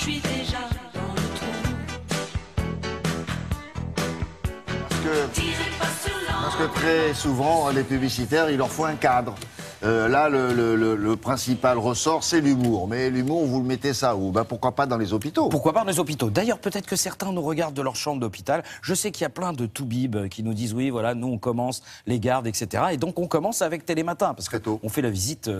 je suis déjà dans le trou. Tirez pas sur Parce que très souvent, les publicitaires, il leur faut un cadre. Là, le principal ressort, c'est l'humour. Mais l'humour, vous le mettez ça où? Ben, pourquoi pas dans les hôpitaux? Pourquoi pas dans les hôpitaux? D'ailleurs, peut-être que certains nous regardent de leur chambre d'hôpital. Je sais qu'il y a plein de toubibs qui nous disent, oui, voilà, nous, on commence les gardes, etc. Et donc, on commence avec Télématin, parce qu'on fait la visite.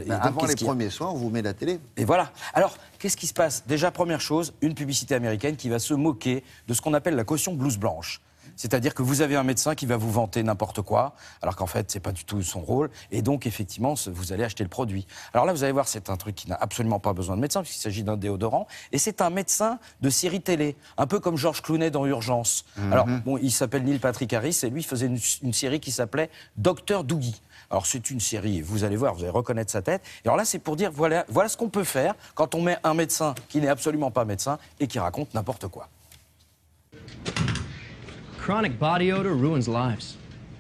Avant les premiers soins, on vous met la télé. Et voilà. Alors, qu'est-ce qui se passe? Déjà, première chose, une publicité américaine qui va se moquer de ce qu'on appelle la caution blouse blanche. C'est-à-dire que vous avez un médecin qui va vous vanter n'importe quoi, alors qu'en fait, c'est pas du tout son rôle. Et donc, effectivement, vous allez acheter le produit. Alors là, vous allez voir, c'est un truc qui n'a absolument pas besoin de médecin, puisqu'il s'agit d'un déodorant. Et c'est un médecin de série télé, un peu comme George Clooney dans Urgence. Alors, bon, il s'appelle Neil Patrick Harris, et lui, il faisait une série qui s'appelait Dr Doogie. Alors, c'est une série, vous allez voir, vous allez reconnaître sa tête. Et alors là, c'est pour dire, voilà ce qu'on peut faire quand on met un médecin qui n'est absolument pas médecin et qui raconte n'importe quoi. Chronic body odor ruins lives.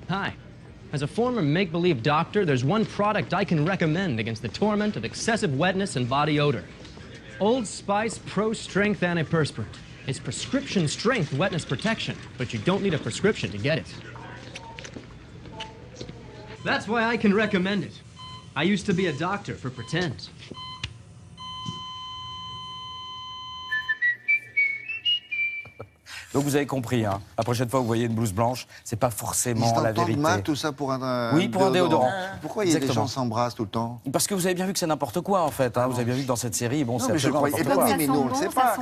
Hi. As a former make-believe doctor, there's one product I can recommend against the torment of excessive wetness and body odor. Old Spice Pro Strength Antiperspirant. It's prescription strength wetness protection, but you don't need a prescription to get it. That's why I can recommend it. I used to be a doctor for pretend. Donc vous avez compris, hein. La prochaine fois que vous voyez une blouse blanche, c'est pas forcément la vérité. Mal, tout ça pour un oui, pour un déodorant. Pourquoi il y a des gens qui s'embrassent tout le temps? Parce que vous avez bien vu que c'est n'importe quoi, en fait. Hein. Vous avez bien vu que dans cette série, bon, c'est absolument n'importe quoi. Mais nous, on ne sait pas.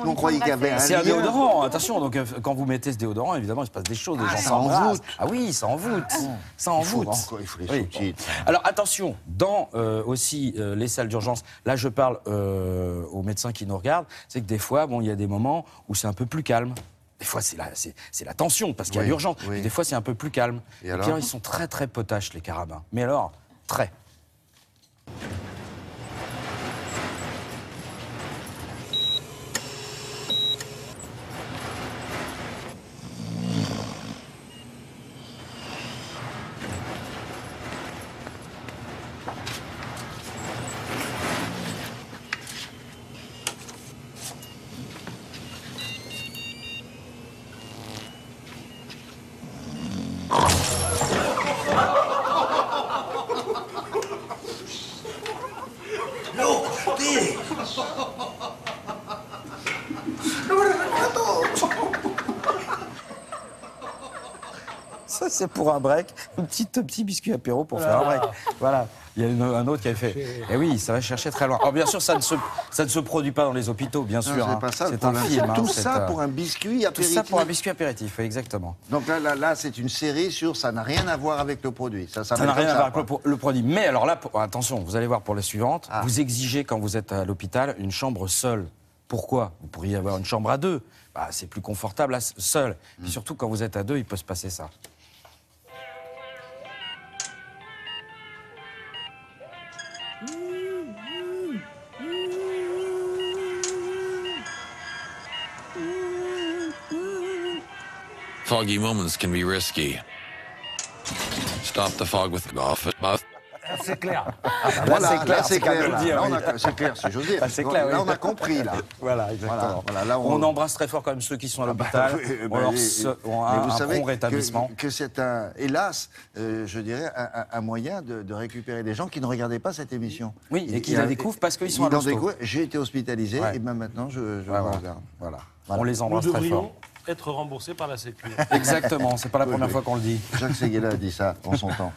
On croyait qu'il y avait un C'est un déodorant, attention. Donc quand vous mettez ce déodorant, évidemment, il se passe des choses. Les gens s'embrassent. Ah oui, ça envoûte. Ça envoûte. Il faut les sous-titres. Alors attention, dans aussi les salles d'urgence, là je parle aux médecins qui nous regardent, c'est que des fois, bon, il y a des moments où c'est un peu plus calme. Des fois, c'est la tension, parce qu'il y a l'urgence. Oui. Des fois, c'est un peu plus calme. Et alors ils sont très, très potaches, les carabins. Mais alors, très. Ça, c'est pour un break. Un petit biscuit apéro pour faire un break. Voilà. Il y a un autre qui avait fait. Et oui, ça va chercher très loin. Alors, bien sûr, ça ne se produit pas dans les hôpitaux, bien sûr. C'est pas ça. C'est un film. Tout ça pour un biscuit apéritif. Tout ça pour un biscuit apéritif, oui, exactement. Donc là, c'est une série sur ça n'a rien à voir avec le produit. Ça n'a rien à voir avec le produit. Mais alors là, attention, vous allez voir pour la suivante. Vous exigez, quand vous êtes à l'hôpital, une chambre seule. Pourquoi? Vous pourriez avoir une chambre à deux. Bah, c'est plus confortable seul. Et surtout, quand vous êtes à deux, il peut se passer ça. Foggy moments can be risky. Stop the fog with the golf. C'est clair. Là, c'est clair. C'est clair, si j'ose dire. C'est clair, là, on a compris, là. Voilà, exactement. Voilà, là, on embrasse très fort quand même ceux qui sont à l'hôpital. On a un bon rétablissement. Que c'est hélas, je dirais, un moyen de récupérer des gens qui ne regardaient pas cette émission. Oui, et qui la découvrent parce qu'ils sont à l'hosto. J'ai été hospitalisé et même maintenant, je regarde. Voilà. On les embrasse très fort. Être remboursé par la Sécu. Exactement, c'est pas la première fois qu'on le dit. Jacques Séguéla a dit ça en son temps.